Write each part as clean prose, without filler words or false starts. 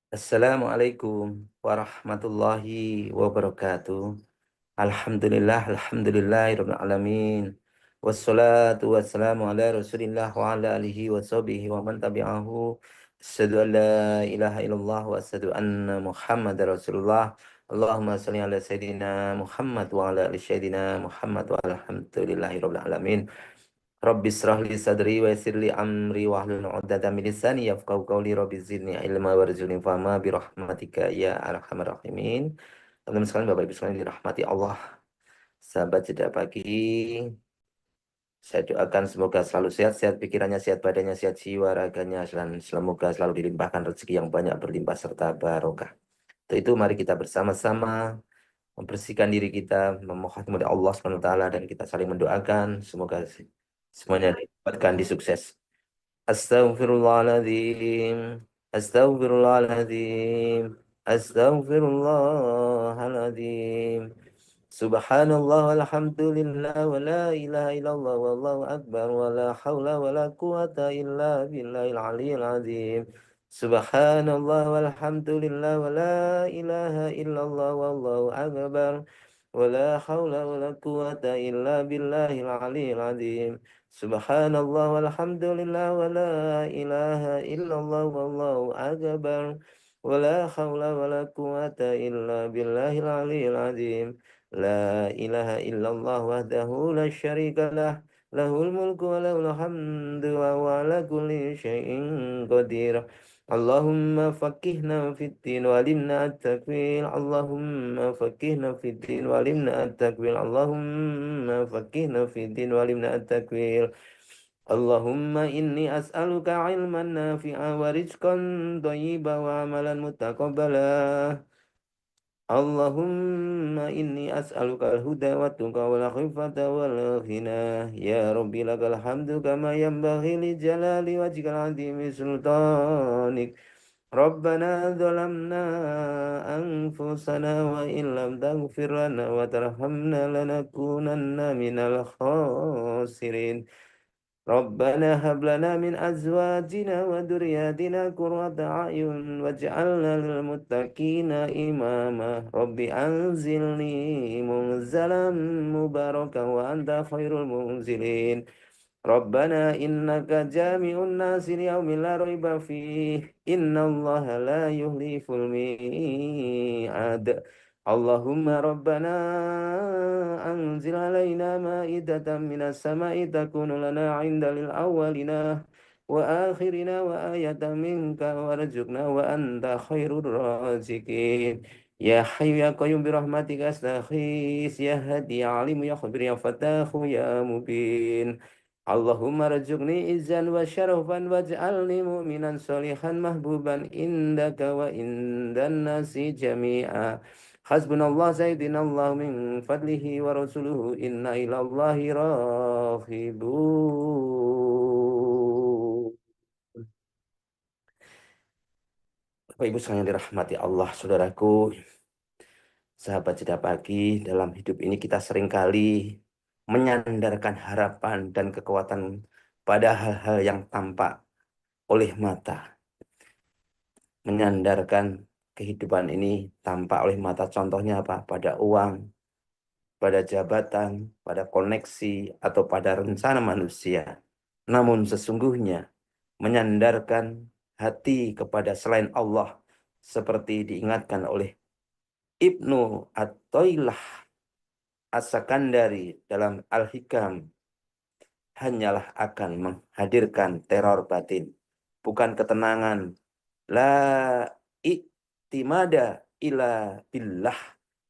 Assalamualaikum warahmatullahi wabarakatuh. Alhamdulillahirabbil alamin. Wassalatu wassalamu ala Rasulillah wa ala alihi wa sahbihi wa man tabi'ahu. Asyhadu an la ilaha illallah wa asyhadu anna Muhammadar Rasulullah. Allahumma shalli ala sayidina Muhammad wa ala ali sayidina Muhammad wa alhamdulillahirabbil alamin. Rabbi israh li sadri wa yassir li amri wa hlul 'uqdatam min lisani yafqahu qawli. Rabbi zidni ilma warzuqni fahma bi rahmatika ya arhamar rahimin. Teman-teman sekalian, Bapak Ibu sekalian dirahmati Allah. Sahabat Jeda Pagi, saya doakan semoga selalu sehat-sehat pikirannya, sehat badannya, sehat jiwa raganya, dan semoga selalu dilimpahkan rezeki yang banyak berlimpah serta barokah. Untuk itu mari kita bersama-sama membersihkan diri kita, memohon kepada Allah SWT, dan kita saling mendoakan semoga semuanya didapatkan di sukses. Astaghfirullahaladzim. Astaghfirullahaladzim. Astaghfirullahaladzim. Subhanallah walhamdulillah wa la ilaha illallah wallahu akbar wa la hawla wa la quwata illa billahil aliyyil azim. Subhanallah walhamdulillah wa la ilaha illallah wallahu akbar wa la hawla wa la quwata illa billahil aliyyil azim. Subhanallah walhamdulillah wa la ilaha illallah wallahu akbar wa la hawla wa la quwata illa billahil aliyyil azim. La ilaha illallah wahdahu la syarika lah, lahul mulku wa lahul hamdu wa huwa ala kulli syai'in qadir. Allahumma faqihna fid din wa alimna at-takwil. Allahumma faqihna fid din wa alimna at-takwil. Allahumma faqihna fid din wa alimna at-takwil. Allahumma inni as'aluka ilman nafi'a wa rizqan thayyiba wa amalan mutaqabbala. Allahumma inni as'aluka al-huda wa tuqa wal khifata wal ghina. Ya Rabbi lakal hamdu kama yanbaghi li jalali wajhikal azimi sultanik. Rabbana zalamna anfusana wa illam taghfir lana wa tarhamna lanakunanna minal khasirin. Rabbana hab lana min azwajina wa dhurriyyatina qurrata a'yun waj'alna lil muttaqina imama. Rabbi anzilni munzalan mubarakan wa anta khairul munzilin. Rabbana innaka jami'un nasi liyaumin la raiba fih. Innallaha la yuhliful mi'ad. Allahumma rabbana anzil alaina ma'idatan minas sama'i takunu lana 'inda lil awwalina wa akhirina wa ayatan minka warzuqna wa anta khairur raziqin. Ya Hayyu ya Qayyum bi rahmatika astaghits. Ya Hadi ya Alim ya Khabir ya Fattahu ya Mubin. Allahumma rzuqni izzan wa syarafan waj'alni mu'minan sholihan mahbuban indaka wa indan nasi jami'a. Hasbunallah sayyidinallah min fadlihi wa rasuluhu inna ilallahi raghibun. Bapak Ibu sekalian dirahmati Allah, saudaraku, sahabat Jeda Pagi, dalam hidup ini kita seringkali menyandarkan harapan dan kekuatan pada hal-hal yang tampak oleh mata. Menyandarkan kehidupan ini tampak oleh mata, contohnya apa? Pada uang, pada jabatan, pada koneksi, atau pada rencana manusia. Namun sesungguhnya menyandarkan hati kepada selain Allah, seperti diingatkan oleh Ibnu Athaillah As-Sakandari dalam Al-Hikam, hanyalah akan menghadirkan teror batin, bukan ketenangan. La i'timada ila billah.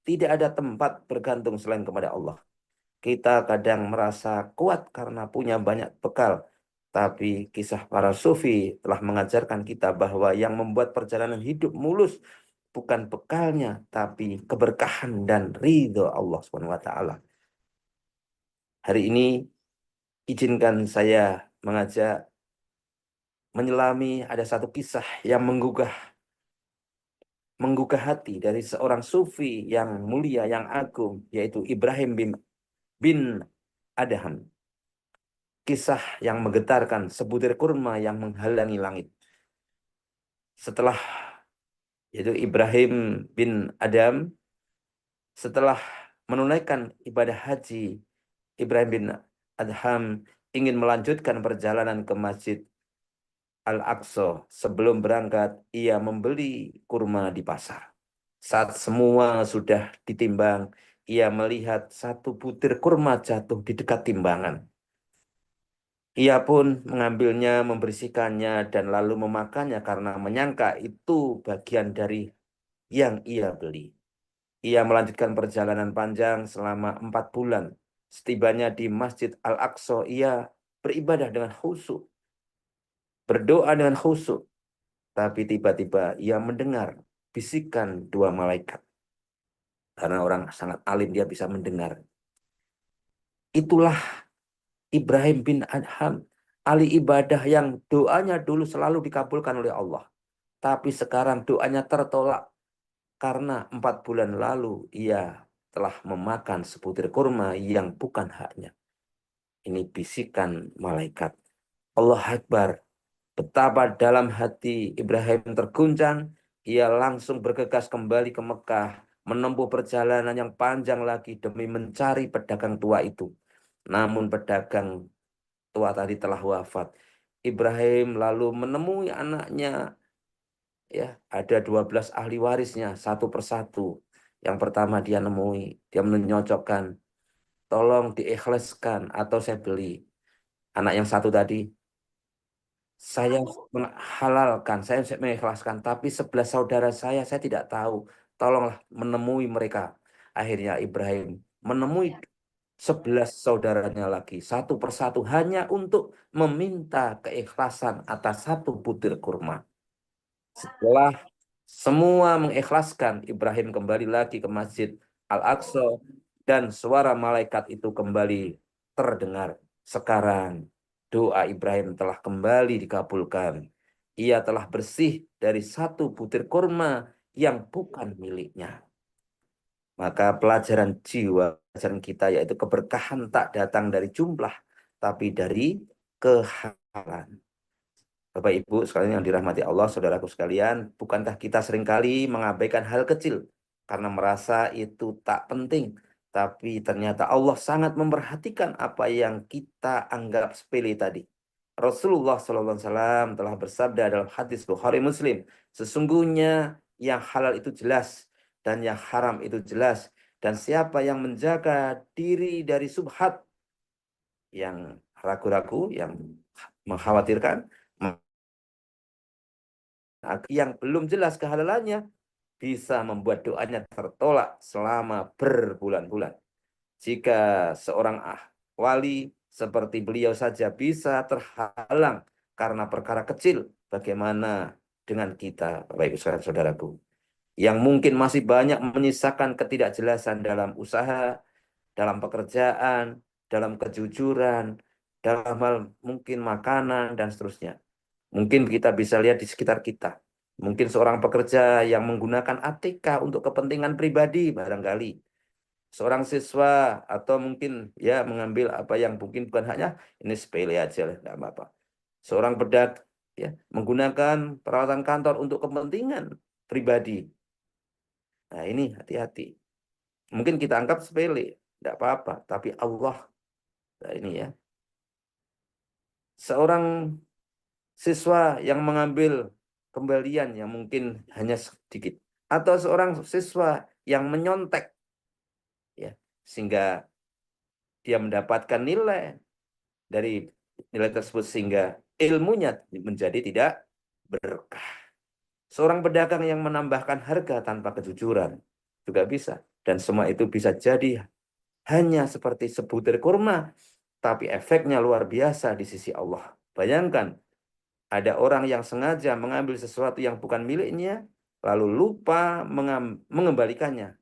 Tidak ada tempat bergantung selain kepada Allah. Kita kadang merasa kuat karena punya banyak bekal. Tapi kisah para sufi telah mengajarkan kita bahwa yang membuat perjalanan hidup mulus bukan bekalnya, tapi keberkahan dan ridho Allah SWT. Hari ini izinkan saya mengajak menyelami ada satu kisah yang menggugah hati dari seorang sufi yang mulia, yang agung, yaitu Ibrahim bin Adham. Kisah yang menggetarkan sebutir kurma yang menghalangi langit. Setelah yaitu Ibrahim bin Adam, setelah menunaikan ibadah haji, Ibrahim bin Adham ingin melanjutkan perjalanan ke Masjid Al-Aqsa. Sebelum berangkat, ia membeli kurma di pasar. Saat semua sudah ditimbang, ia melihat satu butir kurma jatuh di dekat timbangan. Ia pun mengambilnya, membersihkannya, dan lalu memakannya karena menyangka itu bagian dari yang ia beli. Ia melanjutkan perjalanan panjang selama 4 bulan. Setibanya di Masjid Al-Aqsa, ia beribadah dengan khusyuk, berdoa dengan khusyuk. Tapi tiba-tiba ia mendengar bisikan dua malaikat. Karena orang sangat alim, dia bisa mendengar. Itulah Ibrahim bin Adham, ahli ibadah yang doanya dulu selalu dikabulkan oleh Allah. Tapi sekarang doanya tertolak karena 4 bulan lalu ia telah memakan sebutir kurma yang bukan haknya. Ini bisikan malaikat. Allah Akbar. Betapa dalam hati Ibrahim terguncang. Ia langsung bergegas kembali ke Mekah, menempuh perjalanan yang panjang lagi demi mencari pedagang tua itu. Namun pedagang tua tadi telah wafat. Ibrahim lalu menemui anaknya, ya, ada 12 ahli warisnya satu persatu. Yang pertama dia nemui, dia menyocokkan, tolong diikhlaskan atau saya beli. Anak yang satu tadi, saya menghalalkan, saya mengikhlaskan, tapi 11 saudara saya tidak tahu. Tolonglah menemui mereka. Akhirnya Ibrahim menemui 11 saudaranya lagi, satu persatu, hanya untuk meminta keikhlasan atas satu butir kurma. Setelah semua mengikhlaskan, Ibrahim kembali lagi ke Masjid Al-Aqsa dan suara malaikat itu kembali terdengar. Sekarang doa Ibrahim telah kembali dikabulkan. Ia telah bersih dari satu butir kurma yang bukan miliknya. Maka pelajaran jiwa, pelajaran kita yaitu keberkahan tak datang dari jumlah, tapi dari kehalalan. Bapak Ibu sekalian yang dirahmati Allah, saudaraku sekalian, bukankah kita seringkali mengabaikan hal kecil karena merasa itu tak penting, tapi ternyata Allah sangat memperhatikan apa yang kita anggap sepele tadi. Rasulullah SAW telah bersabda dalam hadis Bukhari Muslim, sesungguhnya yang halal itu jelas dan yang haram itu jelas, dan siapa yang menjaga diri dari subhat yang ragu-ragu, yang mengkhawatirkan, yang belum jelas kehalalannya, bisa membuat doanya tertolak selama berbulan-bulan. Jika seorang wali seperti beliau saja bisa terhalang karena perkara kecil, bagaimana dengan kita, Bapak Ibu saudaraku, yang mungkin masih banyak menyisakan ketidakjelasan dalam usaha, dalam pekerjaan, dalam kejujuran, dalam hal mungkin makanan, dan seterusnya. Mungkin kita bisa lihat di sekitar kita. Mungkin seorang pekerja yang menggunakan ATK untuk kepentingan pribadi barangkali. Seorang siswa atau mungkin ya mengambil apa yang mungkin bukan haknya, ini sepele aja lah, enggak apa-apa. Seorang pedagang ya menggunakan peralatan kantor untuk kepentingan pribadi. Nah, ini hati-hati. Mungkin kita anggap sepele, enggak apa-apa, tapi Allah, nah ini ya. Seorang siswa yang mengambil kembalian yang mungkin hanya sedikit, atau seorang siswa yang menyontek ya sehingga dia mendapatkan nilai dari nilai tersebut sehingga ilmunya menjadi tidak berkah. Seorang pedagang yang menambahkan harga tanpa kejujuran juga bisa, dan semua itu bisa jadi hanya seperti sebutir kurma, tapi efeknya luar biasa di sisi Allah. Bayangkan, ada orang yang sengaja mengambil sesuatu yang bukan miliknya, lalu lupa mengembalikannya.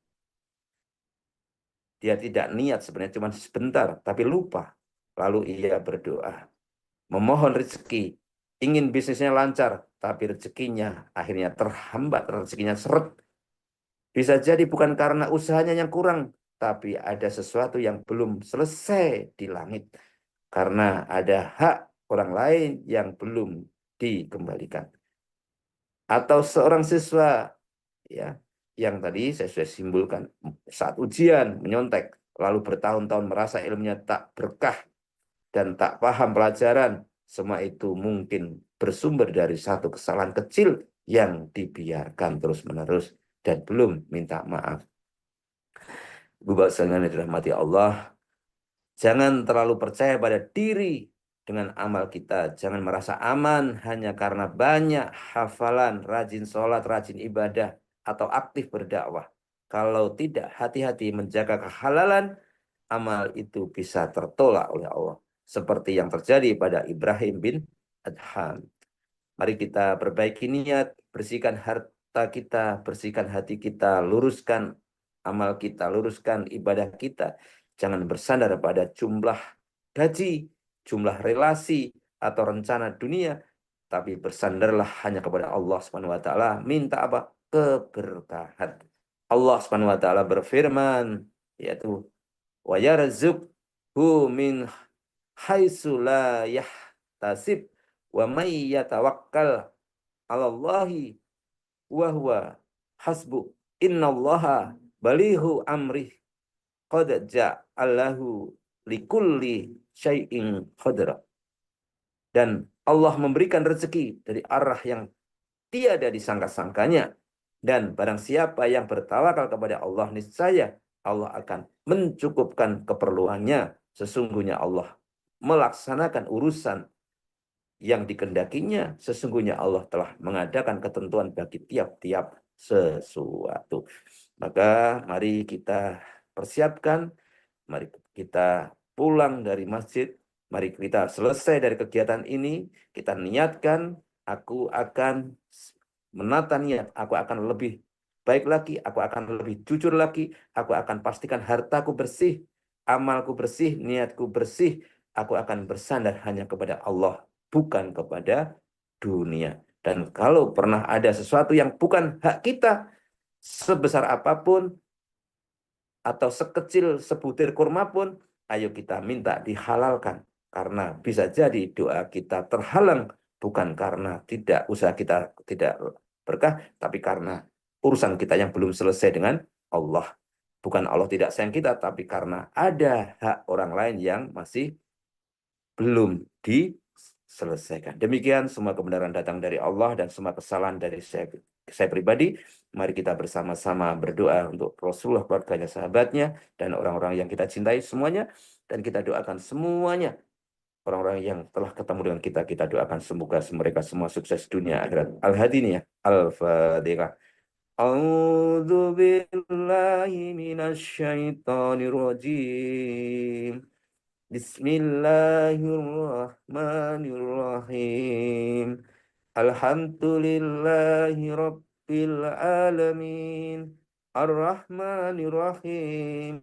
Dia tidak niat sebenarnya cuma sebentar, tapi lupa. Lalu ia berdoa, memohon rezeki, ingin bisnisnya lancar, tapi rezekinya akhirnya terhambat, rezekinya seret. Bisa jadi bukan karena usahanya yang kurang, tapi ada sesuatu yang belum selesai di langit. Karena ada hak orang lain yang belum dikembalikan. Atau seorang siswa ya, yang tadi saya sudah simpulkan, saat ujian menyontek, lalu bertahun-tahun merasa ilmunya tak berkah dan tak paham pelajaran, semua itu mungkin bersumber dari satu kesalahan kecil yang dibiarkan terus-menerus dan belum minta maaf. Ibu bapak sekalian yang dirahmati Allah, jangan terlalu percaya pada diri dengan amal kita. Jangan merasa aman hanya karena banyak hafalan, rajin sholat, rajin ibadah, atau aktif berdakwah. Kalau tidak hati-hati menjaga kehalalan, amal itu bisa tertolak oleh Allah. Seperti yang terjadi pada Ibrahim bin Adham. Mari kita perbaiki niat, bersihkan harta kita, bersihkan hati kita, luruskan amal kita, luruskan ibadah kita. Jangan bersandar pada jumlah gaji, jumlah relasi, atau rencana dunia, tapi bersandarlah hanya kepada Allah Subhanahu wa taala. Minta apa? Keberkahan. Allah Subhanahu wa taala berfirman, yaitu wa yarzuqhu min haitsu la yahtasib wa may yatawakkal 'alallahi wa huwa hasbu innallaha balighu amri qad ja'alahu likulli syai'in qadra. Dan Allah memberikan rezeki dari arah yang tiada disangka-sangkanya. Dan barang siapa yang bertawakal kepada Allah, niscaya Allah akan mencukupkan keperluannya. Sesungguhnya Allah melaksanakan urusan yang dikendakinya. Sesungguhnya Allah telah mengadakan ketentuan bagi tiap-tiap sesuatu. Maka mari kita persiapkan, mari kita pulang dari masjid, mari kita selesai dari kegiatan ini, kita niatkan, aku akan menata niat, aku akan lebih baik lagi, aku akan lebih jujur lagi, aku akan pastikan hartaku bersih, amalku bersih, niatku bersih, aku akan bersandar hanya kepada Allah, bukan kepada dunia. Dan kalau pernah ada sesuatu yang bukan hak kita, sebesar apapun, atau sekecil sebutir kurma pun, ayo kita minta dihalalkan. Karena bisa jadi doa kita terhalang, bukan karena tidak usaha kita tidak berkah, tapi karena urusan kita yang belum selesai dengan Allah. Bukan Allah tidak sayang kita, tapi karena ada hak orang lain yang masih belum diselesaikan. Demikian, semua kebenaran datang dari Allah dan semua kesalahan dari saya pribadi. Mari kita bersama-sama berdoa untuk Rasulullah, keluarganya, sahabatnya, dan orang-orang yang kita cintai semuanya. Dan kita doakan semuanya, orang-orang yang telah ketemu dengan kita, kita doakan semoga mereka semua sukses dunia akhirat. Al-Hadiniyah, Al-Fatihah. A'udzu billahi minasy syaithanir rajim. Bismillahirrahmanirrahim. Alhamdulillahi rabbil alamin. Ar-Rahmanir-Rahim.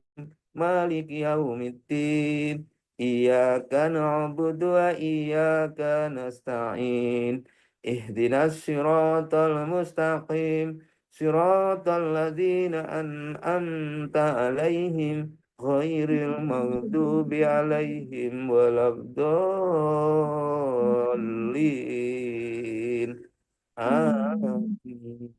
Maliki yaumiddin. Iyyaka na'budu wa iyyaka nasta'in. Ihdinas siratal mustaqim. Siratal ladzina an'amta 'alaihim ghairil maghdubi 'alaihim waladdallin. Amin.